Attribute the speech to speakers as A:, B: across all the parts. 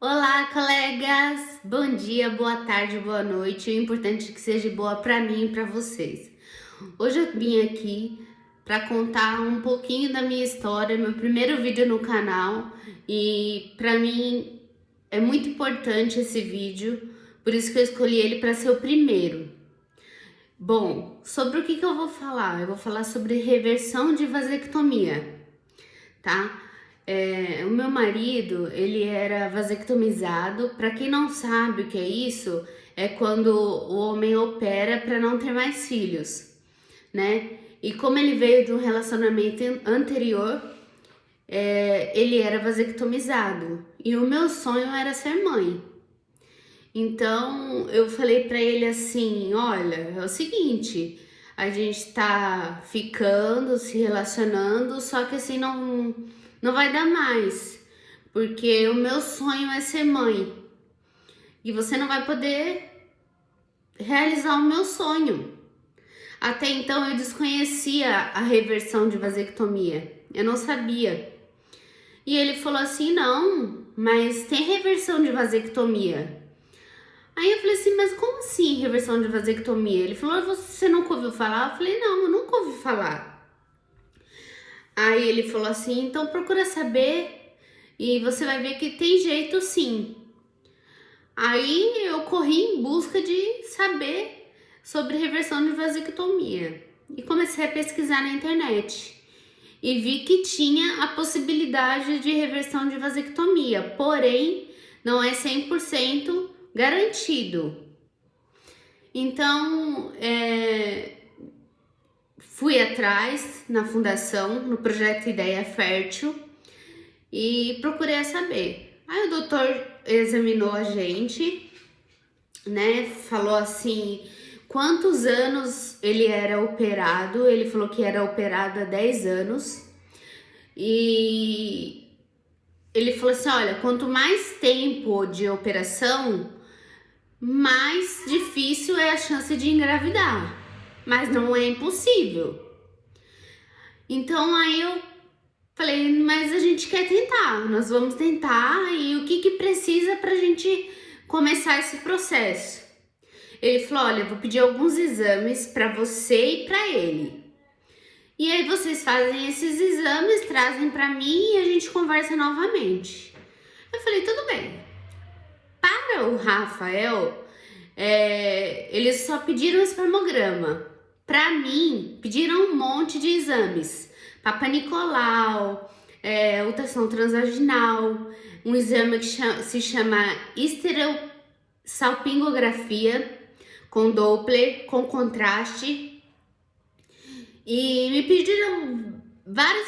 A: Olá, colegas! Bom dia, boa tarde, boa noite. O importante é que seja boa para mim e para vocês. Hoje eu vim aqui para contar um pouquinho da minha história, meu primeiro vídeo no canal, e para mim é muito importante esse vídeo, por isso que eu escolhi ele para ser o primeiro. Bom, sobre o que eu vou falar? Eu vou falar sobre reversão de vasectomia, tá? O meu marido, ele era vasectomizado. Para quem não sabe o que é isso, é quando o homem opera para não ter mais filhos, né? E como ele veio de um relacionamento anterior, ele era vasectomizado. E o meu sonho era ser mãe. Então eu falei para ele assim: olha, é o seguinte, a gente tá ficando, se relacionando, só que assim não vai dar mais, porque o meu sonho é ser mãe e você não vai poder realizar o meu sonho. Até então eu desconhecia a reversão de vasectomia, eu não sabia. E ele falou assim: não, mas tem reversão de vasectomia. Aí eu falei assim, mas como assim reversão de vasectomia? Ele falou, você nunca ouviu falar? Eu falei, não, eu nunca ouvi falar. Aí ele falou assim, então procura saber e você vai ver que tem jeito sim. Aí eu corri em busca de saber sobre reversão de vasectomia e comecei a pesquisar na internet. E vi que tinha a possibilidade de reversão de vasectomia, porém não é 100% garantido. Então, fui atrás na fundação, no projeto Ideia Fértil e procurei saber. Aí o doutor examinou a gente, né? Falou assim, quantos anos ele era operado. Ele falou que era operado há 10 anos. E ele falou assim, olha, quanto mais tempo de operação, mais difícil é a chance de engravidar, mas não é impossível. Então aí eu falei, mas a gente quer tentar, nós vamos tentar, e o que precisa pra gente começar esse processo? Ele falou, olha, eu vou pedir alguns exames pra você e pra ele. E aí vocês fazem esses exames, trazem pra mim e a gente conversa novamente. Eu falei, tudo bem. Para o Rafael, eles só pediram espermograma. Para mim, pediram um monte de exames. Papa Nicolau, ultrassom transvaginal, um exame que se chama histerosalpingografia, com Doppler, com contraste. E me pediram vários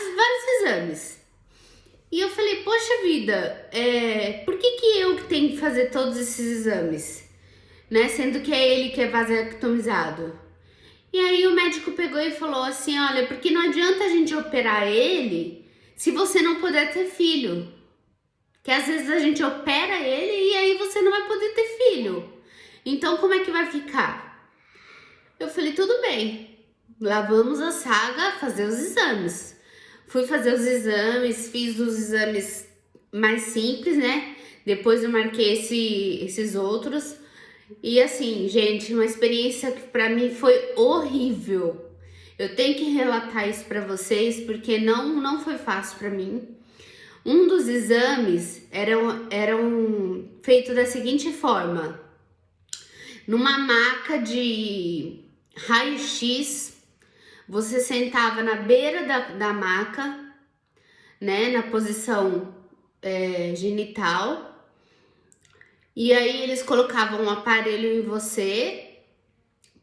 A: exames. E eu falei, poxa vida, por que eu que tenho que fazer todos esses exames? Né? Sendo que é ele que é vasectomizado. E aí o médico pegou e falou assim, olha, porque não adianta a gente operar ele se você não puder ter filho. Que às vezes a gente opera ele e aí você não vai poder ter filho. Então como é que vai ficar? Eu falei, tudo bem, lá vamos a saga fazer os exames. Fui fazer os exames, fiz os exames mais simples, né? Depois eu marquei esses outros. E assim, gente, uma experiência que pra mim foi horrível. Eu tenho que relatar isso pra vocês porque não foi fácil pra mim. Um dos exames eram feito da seguinte forma: numa maca de raio-x, você sentava na beira da maca, né, na posição genital, e aí eles colocavam um aparelho em você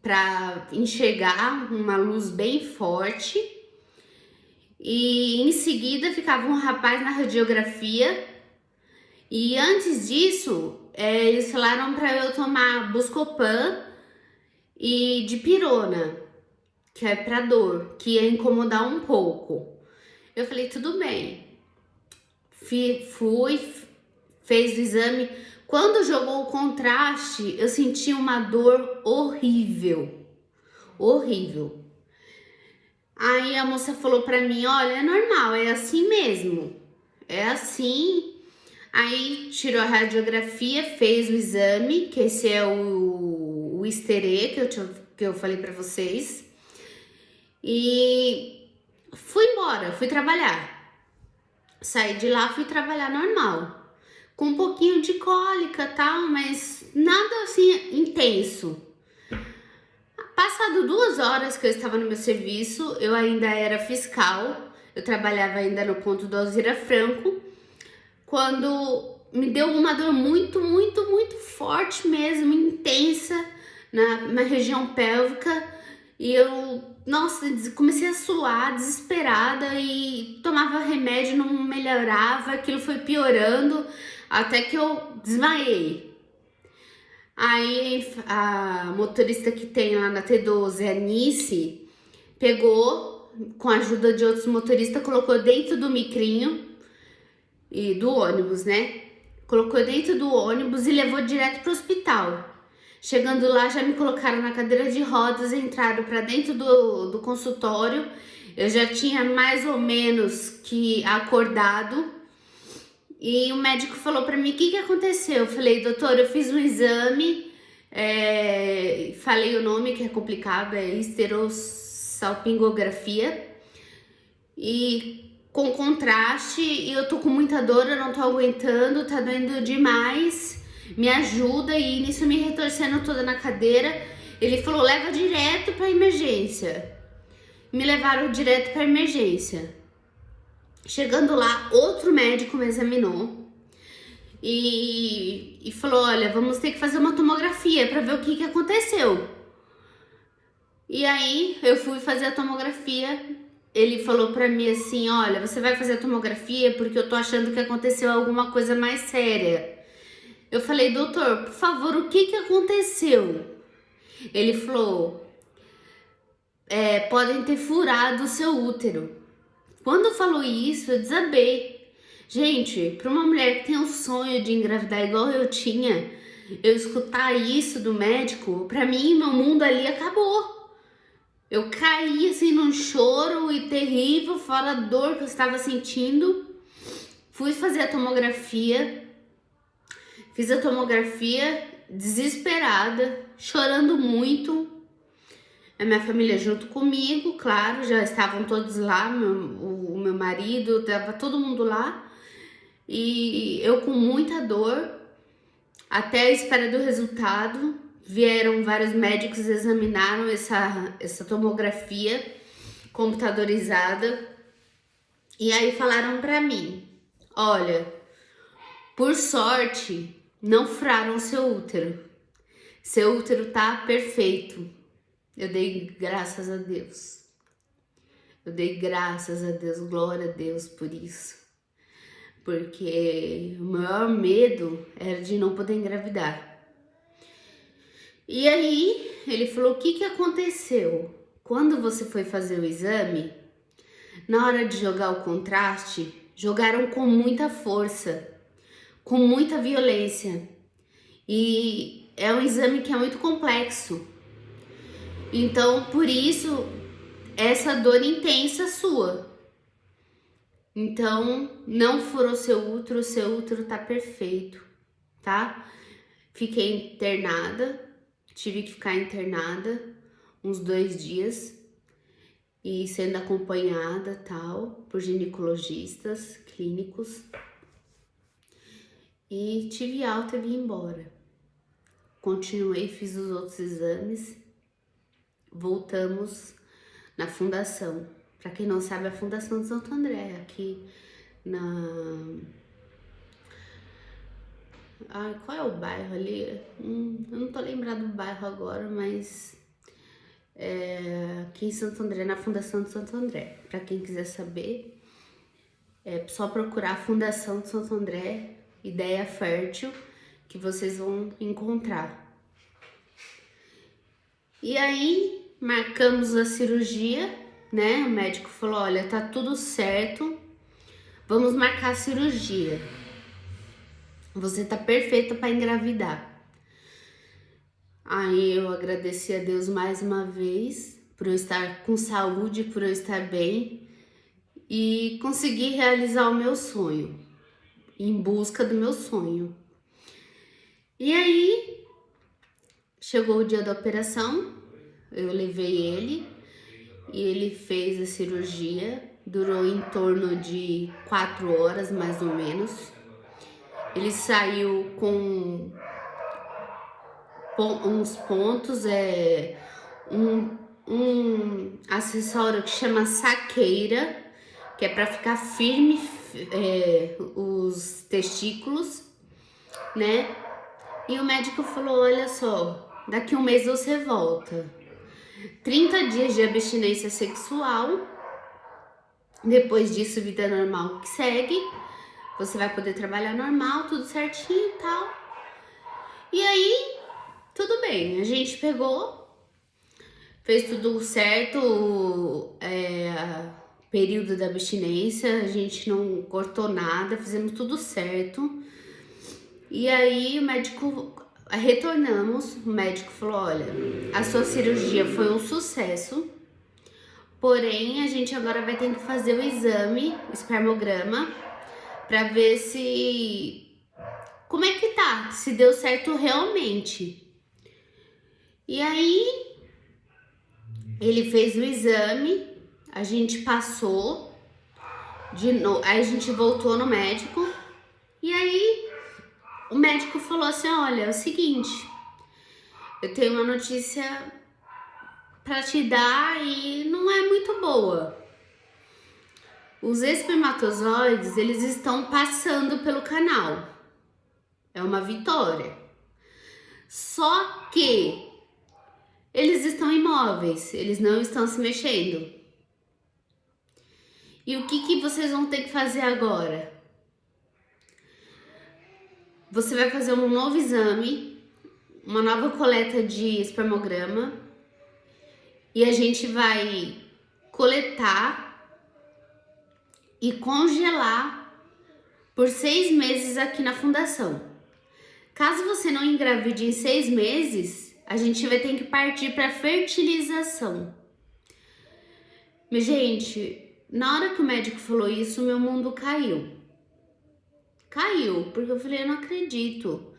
A: para enxergar uma luz bem forte, e em seguida ficava um rapaz na radiografia. E antes disso, eles falaram para eu tomar Buscopan e dipirona, que é para dor, que ia incomodar um pouco. Eu falei, tudo bem. Fui, fez o exame. Quando jogou o contraste, eu senti uma dor horrível, horrível. Aí a moça falou pra mim, olha, é normal, é assim mesmo, é assim. Aí tirou a radiografia, fez o exame, que esse é o Esterê que eu falei pra vocês. E fui embora, fui trabalhar. Saí de lá, fui trabalhar normal. Com um pouquinho de cólica e tal, mas nada assim intenso. Passado 2 horas que eu estava no meu serviço, eu ainda era fiscal, eu trabalhava ainda no ponto do Alzira Franco, quando me deu uma dor muito, muito, muito forte mesmo, intensa, na região pélvica, e eu, nossa, comecei a suar, desesperada, e tomava remédio, não melhorava, aquilo foi piorando, até que eu desmaiei. Aí a motorista que tem lá na T12, a Nice, pegou, com a ajuda de outros motoristas, colocou dentro do micrinho e do ônibus, né? Colocou dentro do ônibus e levou direto pro hospital. Chegando lá, já me colocaram na cadeira de rodas, entraram para dentro do consultório. Eu já tinha mais ou menos que acordado. E o médico falou pra mim, o que aconteceu? Eu falei, doutor, eu fiz um exame, falei o nome que é complicado, é esterossalpingografia, e com contraste, e eu tô com muita dor, eu não tô aguentando, tá doendo demais, me ajuda, e nisso me retorcendo toda na cadeira. Ele falou, leva direto pra emergência. Me levaram direto pra emergência. Chegando lá, outro médico me examinou e falou, olha, vamos ter que fazer uma tomografia para ver o que aconteceu. E aí, eu fui fazer a tomografia, ele falou para mim assim, olha, você vai fazer a tomografia porque eu tô achando que aconteceu alguma coisa mais séria. Eu falei, doutor, por favor, o que aconteceu? Ele falou, podem ter furado o seu útero. Quando falou isso, eu desabei. Gente, para uma mulher que tem o sonho de engravidar igual eu tinha, eu escutar isso do médico, para mim, meu mundo ali acabou. Eu caí assim num choro e terrível, fora a dor que eu estava sentindo. Fui fazer a tomografia. Fiz a tomografia desesperada, chorando muito. A minha família junto comigo, claro, já estavam todos lá, o meu marido, estava todo mundo lá. E eu com muita dor, até a espera do resultado. Vieram vários médicos, examinaram essa tomografia computadorizada. E aí falaram pra mim, olha, por sorte, não furaram seu útero. Seu útero tá perfeito. Eu dei graças a Deus. Eu dei graças a Deus, glória a Deus por isso. Porque o maior medo era de não poder engravidar. E aí, ele falou, o que aconteceu? Quando você foi fazer o exame, na hora de jogar o contraste, jogaram com muita força, com muita violência. E é um exame que é muito complexo. Então, por isso, essa dor intensa sua. Então, não furou seu útero tá perfeito, tá? Fiquei internada, tive que ficar internada uns 2 dias e sendo acompanhada, tal, por ginecologistas clínicos. E tive alta e vim embora. Continuei, fiz os outros exames. Voltamos na fundação. Para quem não sabe, a Fundação de Santo André, aqui na... qual é o bairro ali? Eu não tô lembrado do bairro agora, mas aqui em Santo André, na Fundação de Santo André. Para quem quiser saber, é só procurar a Fundação de Santo André, Ideia Fértil, que vocês vão encontrar. E aí, marcamos a cirurgia, né? O médico falou, olha, tá tudo certo, vamos marcar a cirurgia. Você tá perfeita para engravidar. Aí eu agradeci a Deus mais uma vez por eu estar com saúde, por eu estar bem e conseguir realizar o meu sonho. em busca do meu sonho. E aí, chegou o dia da operação, eu levei ele e ele fez a cirurgia. Durou em torno de 4 horas, mais ou menos. Ele saiu com uns pontos, um acessório que chama saqueira, que é para ficar firme os testículos, né? E o médico falou, olha só, daqui 1 mês você volta. 30 dias de abstinência sexual. Depois disso, vida normal que segue. Você vai poder trabalhar normal, tudo certinho e tal. E aí, tudo bem. A gente pegou, fez tudo certo, período da abstinência. A gente não cortou nada, fizemos tudo certo. E aí, retornamos. O médico falou, olha, a sua cirurgia foi um sucesso. Porém, a gente agora vai ter que fazer o exame, o espermograma, para ver como é que tá, se deu certo realmente. E aí, ele fez o exame, a gente passou, de novo, aí a gente voltou no médico, e aí o médico falou assim, olha, é o seguinte, eu tenho uma notícia para te dar e não é muito boa. Os espermatozoides, eles estão passando pelo canal. É uma vitória. Só que eles estão imóveis, eles não estão se mexendo. E o que vocês vão ter que fazer agora? Você vai fazer um novo exame, uma nova coleta de espermograma, e a gente vai coletar e congelar por 6 meses aqui na fundação. Caso você não engravide em 6 meses, a gente vai ter que partir para fertilização. Mas, gente, na hora que o médico falou isso, meu mundo caiu. Caiu, porque eu falei, eu não acredito.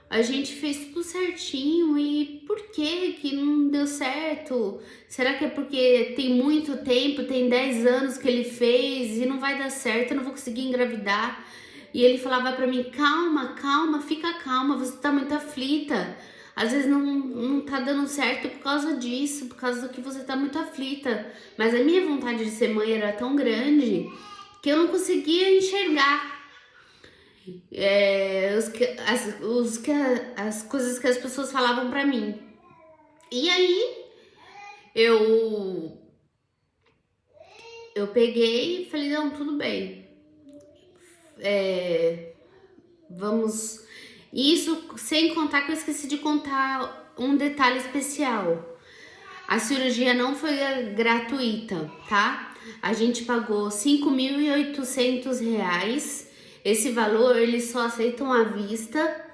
A: A gente fez tudo certinho e por que não deu certo? Será que é porque tem muito tempo, tem 10 anos que ele fez e não vai dar certo, eu não vou conseguir engravidar? E ele falava pra mim, calma, fica calma, você tá muito aflita. Às vezes não tá dando certo por causa disso, por causa do que você tá muito aflita. Mas a minha vontade de ser mãe era tão grande que eu não conseguia enxergar as coisas que as pessoas falavam pra mim. E aí eu peguei e falei, não, tudo bem, vamos. Isso sem contar que eu esqueci de contar um detalhe especial. A cirurgia não foi gratuita, tá? A gente pagou R$5.800. Esse valor eles só aceitam à vista,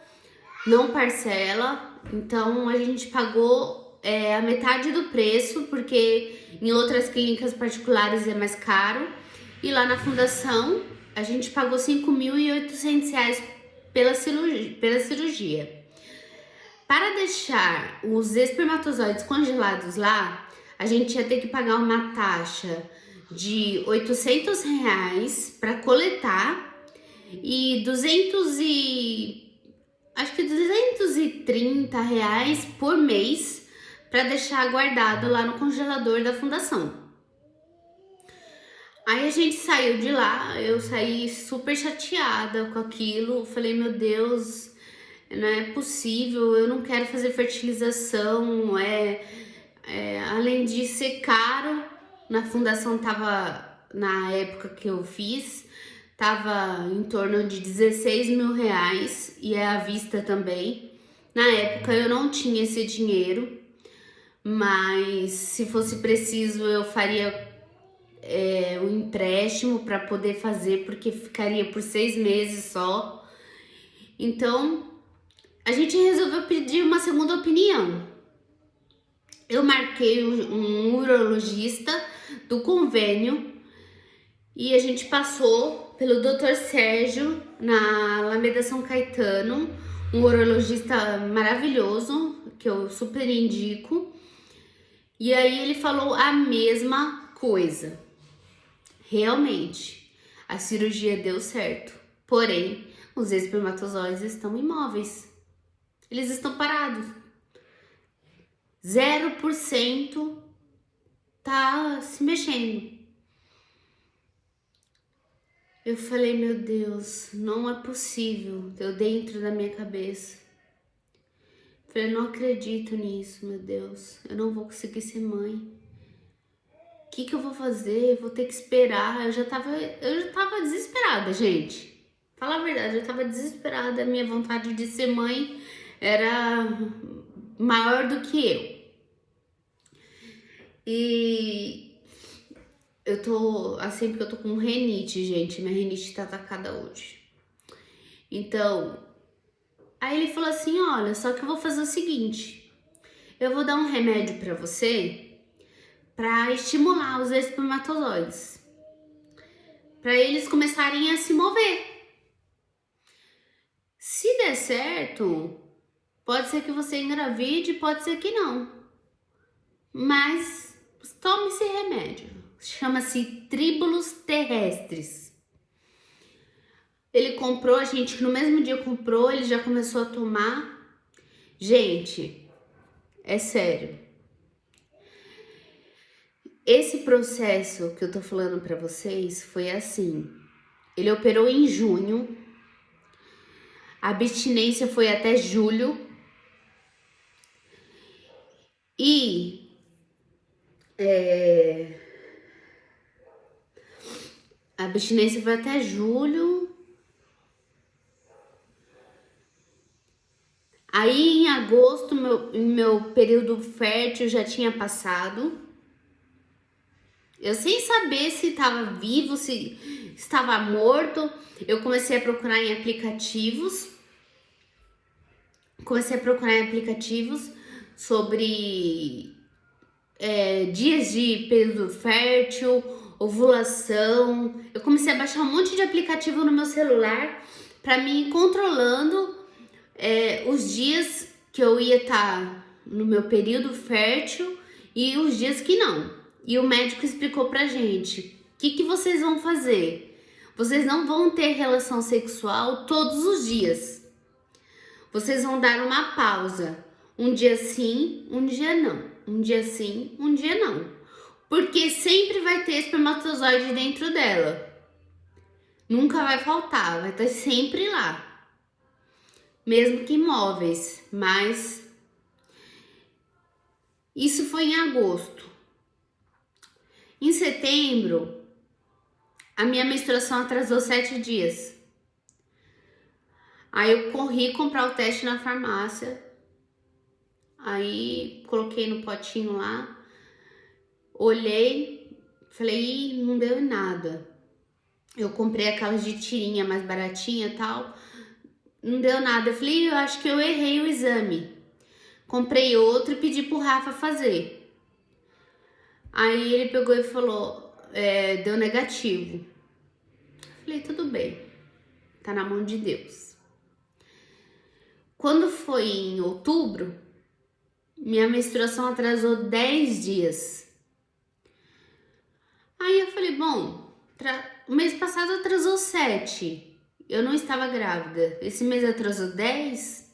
A: não parcela. Então a gente pagou a metade do preço, porque em outras clínicas particulares é mais caro. E lá na fundação a gente pagou R$5.800 pela cirurgia. Para deixar os espermatozoides congelados lá, a gente ia ter que pagar uma taxa de R$800 para coletar e 230 reais por mês para deixar guardado lá no congelador da fundação. Aí a gente saiu de lá, eu saí super chateada com aquilo, falei, meu Deus, não é possível, eu não quero fazer fertilização, além de ser caro, na fundação tava, na época que eu fiz, tava em torno de R$16.000 e é à vista também. Na época eu não tinha esse dinheiro, mas se fosse preciso eu faria um empréstimo para poder fazer, porque ficaria por 6 meses só. Então a gente resolveu pedir uma segunda opinião. Eu marquei um urologista do convênio e a gente passou pelo Dr. Sérgio, na Alameda São Caetano, um urologista maravilhoso, que eu super indico. E aí ele falou a mesma coisa. Realmente, a cirurgia deu certo. Porém, os espermatozoides estão imóveis. Eles estão parados. 0% tá se mexendo. Eu falei, meu Deus, não é possível. Deu dentro da minha cabeça. Falei, não acredito nisso, meu Deus. Eu não vou conseguir ser mãe. O que eu vou fazer? Vou ter que esperar. Eu já tava desesperada, gente. Fala a verdade, eu tava desesperada. A minha vontade de ser mãe era maior do que eu. E eu tô, assim, porque eu tô com renite, gente. Minha renite tá atacada hoje. Então, aí ele falou assim, olha, só que eu vou fazer o seguinte. Eu vou dar um remédio pra você pra estimular os espermatozoides. Pra eles começarem a se mover. Se der certo, pode ser que você engravide, pode ser que não. Mas tome esse remédio. Chama-se Tríbulos Terrestres. Ele comprou, a gente no mesmo dia comprou, ele já começou a tomar. Gente, é sério. Esse processo que eu tô falando pra vocês foi assim. Ele operou em junho. A abstinência foi até julho. E a abstinência foi até julho. Aí em agosto, meu período fértil já tinha passado. Eu sem saber se estava vivo, se estava morto. Eu comecei a procurar em aplicativos. Sobre dias de período fértil, ovulação. Eu comecei a baixar um monte de aplicativo no meu celular para mim ir controlando os dias que eu ia estar no meu período fértil e os dias que não. E o médico explicou pra gente, o que vocês vão fazer? Vocês não vão ter relação sexual todos os dias. Vocês vão dar uma pausa. Um dia sim, um dia não. Um dia sim, um dia não. Porque sempre vai ter espermatozoide dentro dela. Nunca vai faltar, vai estar sempre lá. Mesmo que imóveis, mas isso foi em agosto. Em setembro, a minha menstruação atrasou 7 dias. Aí eu corri comprar o teste na farmácia. Aí coloquei no potinho lá. Olhei, falei, não deu em nada. Eu comprei aquelas de tirinha mais baratinha e tal. Não deu nada. Eu falei, eu acho que eu errei o exame. Comprei outro e pedi pro Rafa fazer. Aí ele pegou e falou, deu negativo. Falei, tudo bem, tá na mão de Deus. Quando foi em outubro, minha menstruação atrasou 10 dias. Aí eu falei, bom, o mês passado atrasou 7. Eu não estava grávida. Esse mês atrasou 10.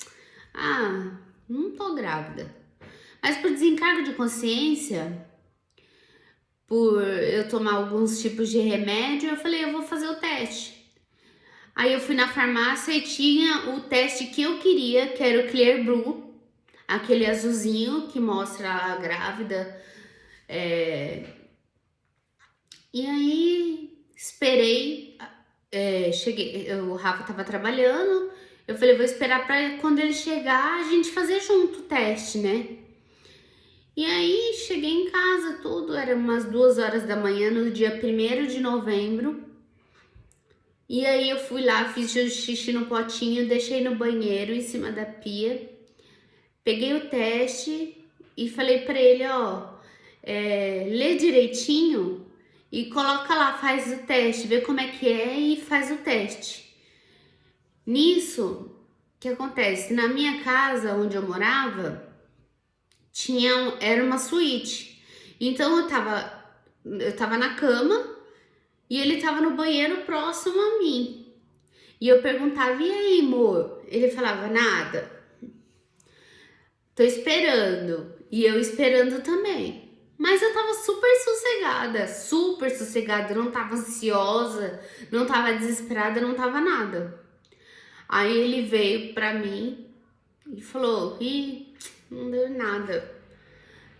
A: Ah, não tô grávida. Mas por desencargo de consciência, por eu tomar alguns tipos de remédio, eu falei, eu vou fazer o teste. Aí eu fui na farmácia e tinha o teste que eu queria, que era o Clear Blue, aquele azulzinho que mostra a grávida. E aí esperei, cheguei, o Rafa tava trabalhando, eu falei, vou esperar para quando ele chegar a gente fazer junto o teste, né? E aí cheguei em casa, tudo, era umas 2 horas da manhã no dia 1º de novembro. E aí eu fui lá, fiz xixi no potinho, deixei no banheiro, em cima da pia. Peguei o teste e falei pra ele, ó, lê direitinho e coloca lá, faz o teste, vê como é que é e faz o teste. Nisso, o que acontece? Na minha casa, onde eu morava, era uma suíte. Então eu tava na cama e ele tava no banheiro próximo a mim. E eu perguntava, e aí, amor? Ele falava, nada. Tô esperando. E eu esperando também. Mas eu tava super sossegada, não tava ansiosa, não tava desesperada, não tava nada. Aí ele veio pra mim e falou, ih, não deu nada.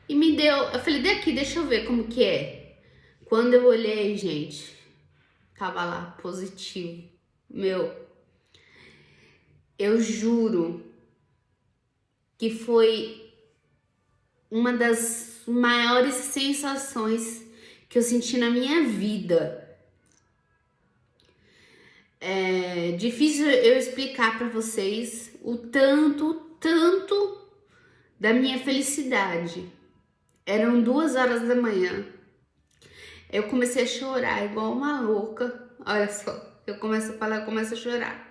A: E me deu, eu falei, daqui, deixa eu ver como que é. Quando eu olhei, gente, tava lá, positivo. Meu, eu juro que foi uma das maiores sensações que eu senti na minha vida. É difícil eu explicar pra vocês o tanto da minha felicidade. Eram 2 horas da manhã. Eu comecei a chorar igual uma louca. Olha só, eu começo a falar, eu começo a chorar.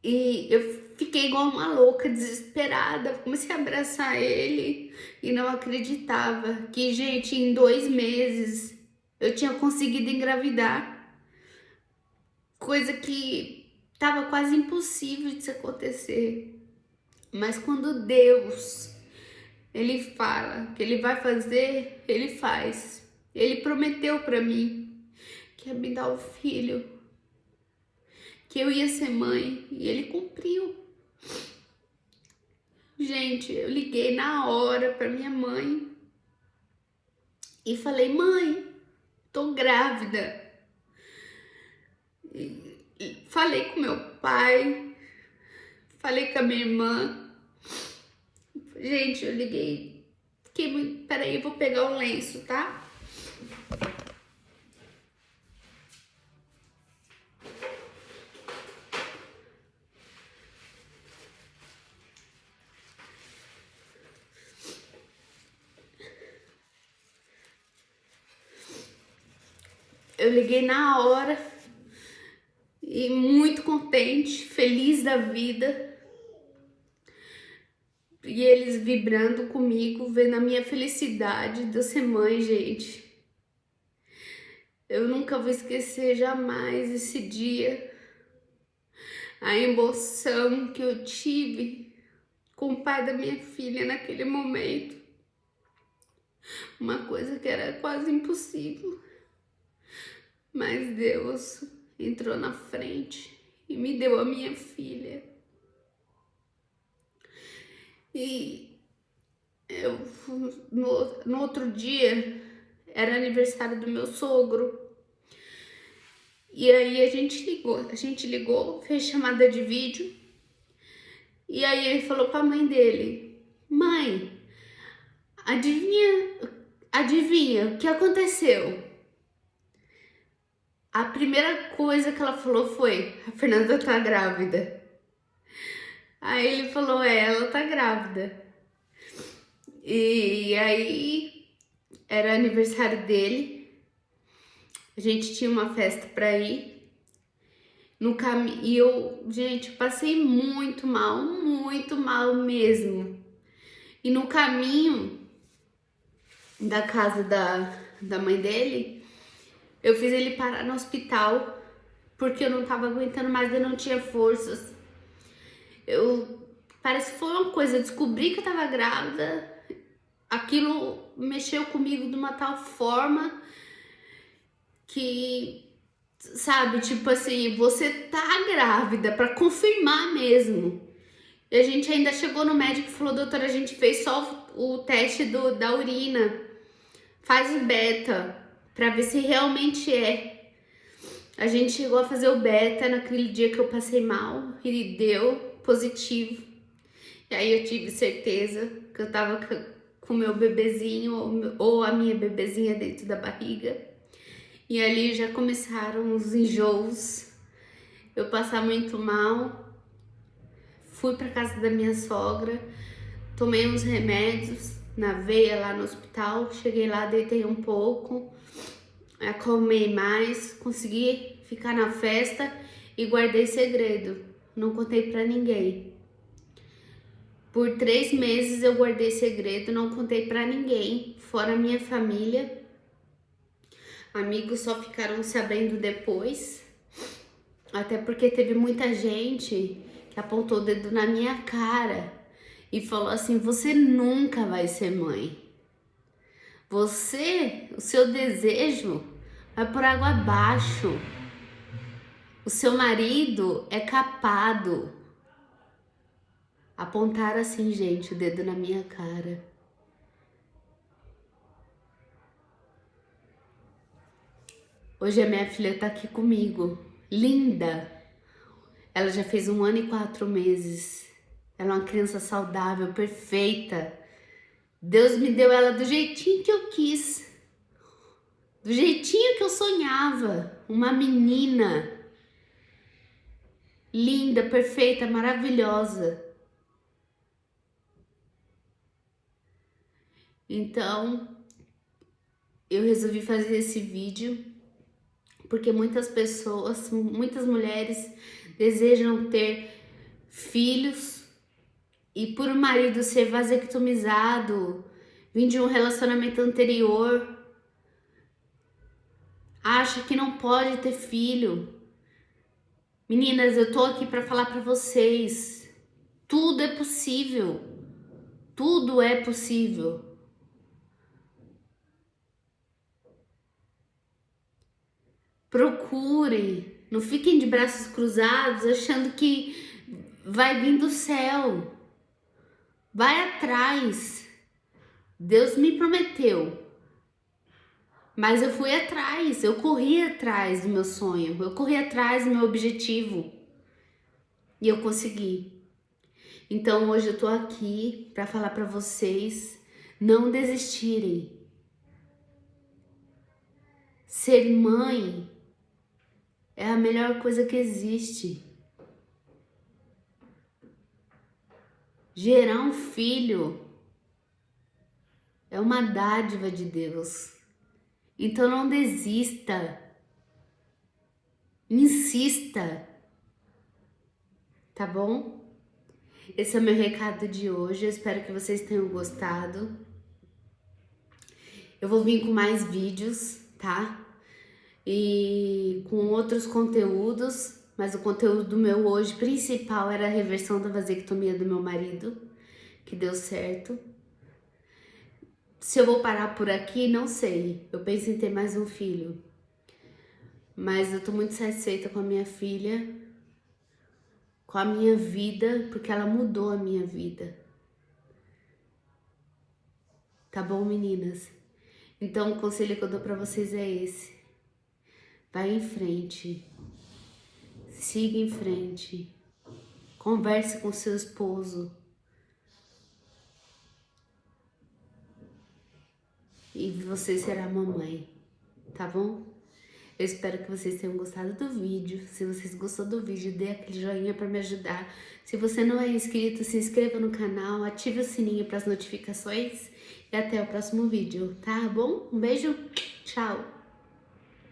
A: E eu fiquei igual uma louca, desesperada. Comecei a abraçar ele e não acreditava que, gente, em 2 meses eu tinha conseguido engravidar. Coisa que tava quase impossível de se acontecer. Mas quando Deus, ele fala que ele vai fazer, ele faz. Ele prometeu pra mim que ia me dar o filho, que eu ia ser mãe, e ele cumpriu. Gente, eu liguei na hora pra minha mãe e falei, mãe, tô grávida. E falei com meu pai, falei com a minha irmã. Gente, eu liguei. Peraí, eu vou pegar um lenço, tá? Eu liguei na hora e muito contente, feliz da vida. E eles vibrando comigo, vendo a minha felicidade de eu ser mãe, gente. Eu nunca vou esquecer jamais esse dia. A emoção que eu tive com o pai da minha filha naquele momento. Uma coisa que era quase impossível. Mas Deus entrou na frente e me deu a minha filha. E eu, no outro dia, era aniversário do meu sogro. E aí a gente ligou, fez chamada de vídeo. E aí ele falou pra mãe dele, mãe, adivinha o que aconteceu? A primeira coisa que ela falou foi, a Fernanda tá grávida. Aí ele falou, ela tá grávida. E aí era aniversário dele. A gente tinha uma festa pra ir. No caminho, e gente, eu passei muito mal mesmo. E no caminho da casa da mãe dele, eu fiz ele parar no hospital, porque eu não tava aguentando mais, eu não tinha forças. Parece que foi uma coisa, eu descobri que eu tava grávida, aquilo mexeu comigo de uma tal forma que, sabe, tipo assim, você tá grávida pra confirmar mesmo. E a gente ainda chegou no médico e falou, doutora, a gente fez só o teste da urina, faz o beta pra ver se realmente é. A gente chegou a fazer o beta naquele dia que eu passei mal e deu positivo. E aí eu tive certeza que eu tava com o meu bebezinho ou a minha bebezinha dentro da barriga. E ali já começaram os enjoos, eu passar muito mal. Fui pra casa da minha sogra, tomei uns remédios na veia lá no hospital. Cheguei lá, deitei um pouco. acalmei mais, consegui ficar na festa e guardei segredo. Não contei pra ninguém. Por 3 meses eu guardei segredo, não contei pra ninguém, fora minha família. Amigos só ficaram sabendo depois. Até porque teve muita gente que apontou o dedo na minha cara e falou assim: você nunca vai ser mãe. Você, o seu desejo vai por água abaixo. O seu marido é capado. Apontaram assim, gente, o dedo na minha cara. Hoje a minha filha tá aqui comigo, linda. Ela já fez 1 ano e 4 meses. Ela é uma criança saudável, perfeita. Deus me deu ela do jeitinho que eu quis. Do jeitinho que eu sonhava. Uma menina linda, perfeita, maravilhosa. Então, eu resolvi fazer esse vídeo porque muitas pessoas, muitas mulheres desejam ter filhos e por o marido ser vasectomizado, vir de um relacionamento anterior, acha que não pode ter filho. Meninas, eu tô aqui para falar para vocês, tudo é possível. Tudo é possível. Procure, não fiquem de braços cruzados achando que vai vir do céu. Vai atrás. Deus me prometeu. Mas eu fui atrás, eu corri atrás do meu sonho, eu corri atrás do meu objetivo. E eu consegui. Então hoje eu tô aqui para falar para vocês não desistirem. Ser mãe é a melhor coisa que existe. Gerar um filho é uma dádiva de Deus. Então não desista. Insista. Tá bom? Esse é o meu recado de hoje. Eu espero que vocês tenham gostado. Eu vou vir com mais vídeos, tá? E com outros conteúdos, mas o conteúdo meu hoje principal era a reversão da vasectomia do meu marido, que deu certo. Se eu vou parar por aqui, não sei. Eu penso em ter mais um filho. Mas eu tô muito satisfeita com a minha filha, com a minha vida, porque ela mudou a minha vida. Tá bom, meninas? Então o conselho que eu dou pra vocês é esse. Vai em frente. Siga em frente. Converse com seu esposo. E você será mamãe, tá bom? Eu espero que vocês tenham gostado do vídeo. Se vocês gostaram do vídeo, dê aquele joinha para me ajudar. Se você não é inscrito, se inscreva no canal, ative o sininho para as notificações. E até o próximo vídeo, tá bom? Um beijo, tchau!